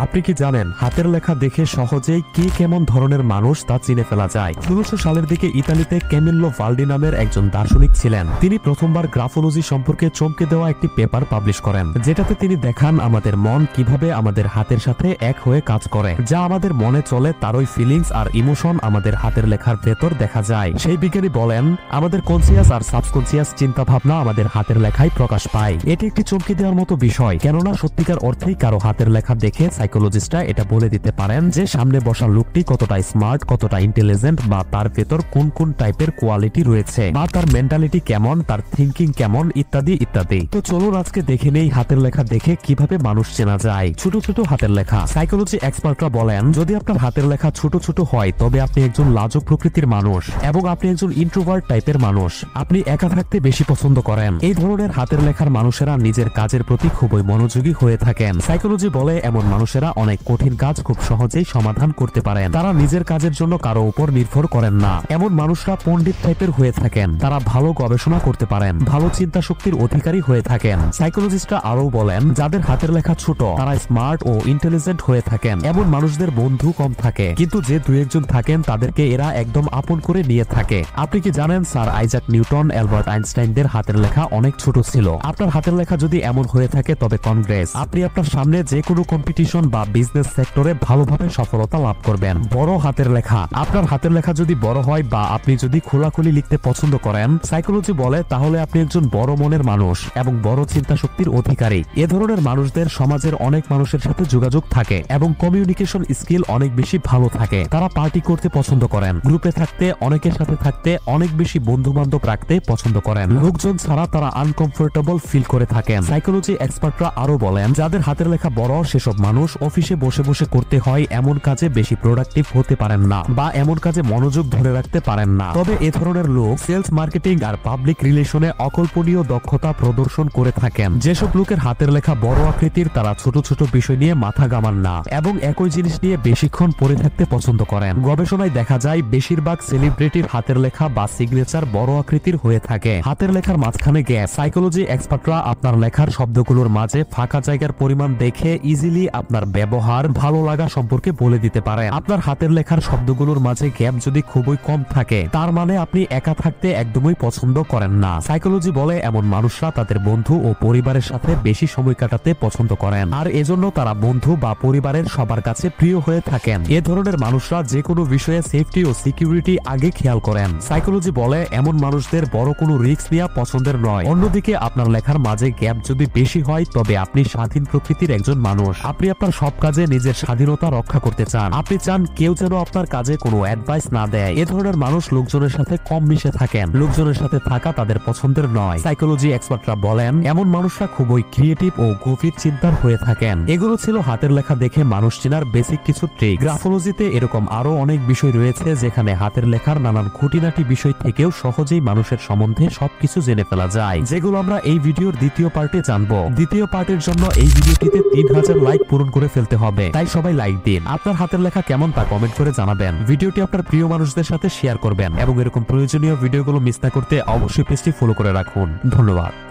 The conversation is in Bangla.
আপনি কি জানেন হাতের লেখা দেখে সহজেই কি কেমন ধরনের মানুষ তা চিনে ফেলা যায়? ১৬০০ সালের দিকে ইতালিতে ক্যামিল্লো ভাল্ডি নামের একজন দার্শনিক ছিলেন। তিনি প্রথমবার গ্রাফোলজি সম্পর্কে চমকে দেওয়া একটি পেপার পাবলিশ করেন, যেটাতে তিনি দেখান আমাদের মন কিভাবে আমাদের হাতের সাথে এক হয়ে কাজ করে। যা আমাদের মনে চলে তারই ফিলিংস আর ইমোশন আমাদের হাতের লেখার ভেতর দেখা যায়। সেই বিজ্ঞানী বলেন, আমাদের কনসিয়াস আর সাবকনসিয়াস চিন্তা ভাবনা আমাদের হাতের লেখায় প্রকাশ পায়। এটি একটি চমকে দেওয়ার মতো বিষয়, কেননা সত্যিকার অর্থেই কারো হাতের লেখা দেখে সাইকোলজিস্টরা এটা বলে দিতে পারেন যে সামনে বসা লোকটি কতটা স্মার্ট, কতটা ইন্টেলিজেন্ট, বা তার ভেতর কোন কোন টাইপের কোয়ালিটি রয়েছে, বা তার মেন্টালিটি কেমন, তার থিঙ্কিং কেমন, ইত্যাদি ইত্যাদি। তো চলুন আজকে দেখে নেই হাতের লেখা দেখে কিভাবে মানুষ চেনা যায়। ছোট ছোট হাতের লেখা। সাইকোলজি এক্সপার্টরা বলেন, যদি আপনার হাতের লেখা ছোট ছোট হয় তবে আপনি একজন লাজুক প্রকৃতির মানুষ এবং আপনি একজন ইন্ট্রোভার্ট টাইপের মানুষ। আপনি একা থাকতে বেশি পছন্দ করেন। এই ধরনের হাতের লেখার মানুষেরা নিজের কাজের প্রতি খুবই মনোযোগী হয়ে থাকেন। সাইকোলজি বলে এমন মানুষেরা অনেক কঠিন কাজ খুব সহজেই সমাধান করতে পারেন। তারা নিজের কাজের জন্য কারো উপর নির্ভর করেন না। এমন মানুষরা পণ্ডিত টাইপের হয়ে থাকেন। তারা ভালো গবেষণা করতে পারেন, ভালো চিন্তা শক্তির অধিকারী হয়ে থাকেন। সাইকোলজিস্টরা আরও বলেন, যাদের হাতের লেখা ছোট তারা স্মার্ট ও ইন্টেলিজেন্ট হয়ে থাকেন। এমন মানুষদের বন্ধু কম থাকে, কিন্তু যে দুই একজন থাকেন তাদেরকে এরা একদম আপন করে নিয়ে থাকে। আপনি কি জানেন স্যার আইজাক নিউটন, অ্যালবার্ট আইনস্টাইনদের হাতের লেখা অনেক ছোট ছিল? আপনার হাতের লেখা যদি এমন হয়ে থাকে তবে কনগ্রেস, আপনি আপনার সামনে যে কোনো কম্পিটিশন বা বিজনেস সেক্টরে ভালোভাবে সফলতা লাভ করবেন। বড় হাতের লেখা। আপনার হাতের লেখা যদি বড় হয় বা আপনি যদি খোলাখুলি লিখতে পছন্দ করেন, সাইকোলজি বলে তাহলে আপনি একজন বড় মনের মানুষ এবং বড় চিন্তা শক্তির অধিকারী। এ ধরনের মানুষদের সমাজের অনেক মানুষের সাথে যোগাযোগ থাকে এবং কমিউনিকেশন স্কিল অনেক বেশি ভালো থাকে। তারা পার্টি করতে পছন্দ করেন, গ্রুপে থাকতে, অনেকের সাথে থাকতে, অনেক বেশি বন্ধু বান্ধব রাখতে পছন্দ করেন। লোকজন ছাড়া তারা আনকমফোর্টেবল ফিল করে থাকেন। সাইকোলজি এক্সপার্টরা আরো বলেন, যাদের হাতের লেখা বড় সেসব মানুষ অফিসে বসে বসে করতে হয় এমন কাজে বেশি প্রোডাক্টিভ হতে পারেন না বা এমন কাজে মনোযোগ ধরে রাখতে পারেন না। তবে এ ধরনের লোক সেলস, মার্কেটিং আর পাবলিক রিলেশনে অকল্পনীয় দক্ষতা প্রদর্শন করে থাকেন। যেসব লোকের হাতের লেখা বড় আকৃতির তারা ছোট ছোট বিষয় নিয়ে মাথা ঘামান না এবং একই জিনিস নিয়ে বেশিক্ষণ পড়ে থাকতে পছন্দ করেন। গবেষণায় দেখা যায় বেশিরভাগ সেলিব্রিটির হাতের লেখা বা সিগনেচার বড় আকৃতির হয়ে থাকে। হাতের লেখার মাঝখানে গ্যাপ। সাইকোলজি এক্সপার্টরা আপনার লেখার শব্দগুলোর মাঝে ফাঁকা জায়গার পরিমাণ দেখে ইজিলি আপনার ব্যবহার, ভালো লাগা সম্পর্কে বলে দিতে পারে। আপনার হাতের লেখার শব্দগুলোর মাঝে গ্যাপ যদি খুবই কম থাকে তার মানে আপনি একা থাকতে একদমই পছন্দ করেন না। সাইকোলজি বলে এমন মানুষরা তাদের বন্ধু ও পরিবারের সাথে বেশি সময় কাটাতে পছন্দ করেন আর এজন্য তারা বন্ধু বা পরিবারের সবার কাছে প্রিয় হয়ে থাকেন। এ ধরনের মানুষরা যে কোনো বিষয়ে সেফটি ও সিকিউরিটি আগে খেয়াল করেন। সাইকোলজি বলে এমন মানুষদের বড় কোনো রিস্ক নেওয়া পছন্দের নয়। অন্যদিকে আপনার লেখার মাঝে গ্যাপ যদি বেশি হয় তবে আপনি স্বাধীন প্রকৃতির একজন মানুষ। আপনি আপনার সব কাজে নিজের স্বাধীনতা রক্ষা করতে চান। আপনি চান কেউ যেন আপনার কাজে কোনো অ্যাডভাইস না দেয়। এ ধরনের মানুষ লোকজনের সাথে কম মিশে থাকেন। লোকজনের সাথে থাকা তাদের পছন্দের নয়। সাইকোলজি এক্সপার্টরা বলেন, এমন মানুষরা খুবই ক্রিয়েটিভ ও গভীর চিন্তার হয়ে থাকেন। এগুলো ছিল হাতের লেখা দেখে মানুষ চেনার বেসিক কিছু ট্রিক। গ্রাফোলজিতে এরকম আরো অনেক বিষয় রয়েছে যেখানে হাতের লেখার নানান খুঁটিনাটি বিষয় থেকেও সহজেই মানুষের সম্বন্ধে সবকিছু জেনে ফেলা যায়, যেগুলো আমরা এই ভিডিওর দ্বিতীয় পার্টে জানবো। দ্বিতীয় পার্টের জন্য এই ভিডিওটিতে 3000 লাইক পূরণ করে ফেলতে হবে, তাই সবাই লাইক দিন। আপনার হাতের লেখা কেমন তা কমেন্ট করে জানাবেন। ভিডিওটি আপনার প্রিয় মানুষদের সাথে শেয়ার করবেন এবং এরকম প্রয়োজনীয় ভিডিওগুলো মিস না করতে অবশ্যই পেজটি ফলো করে রাখুন। ধন্যবাদ।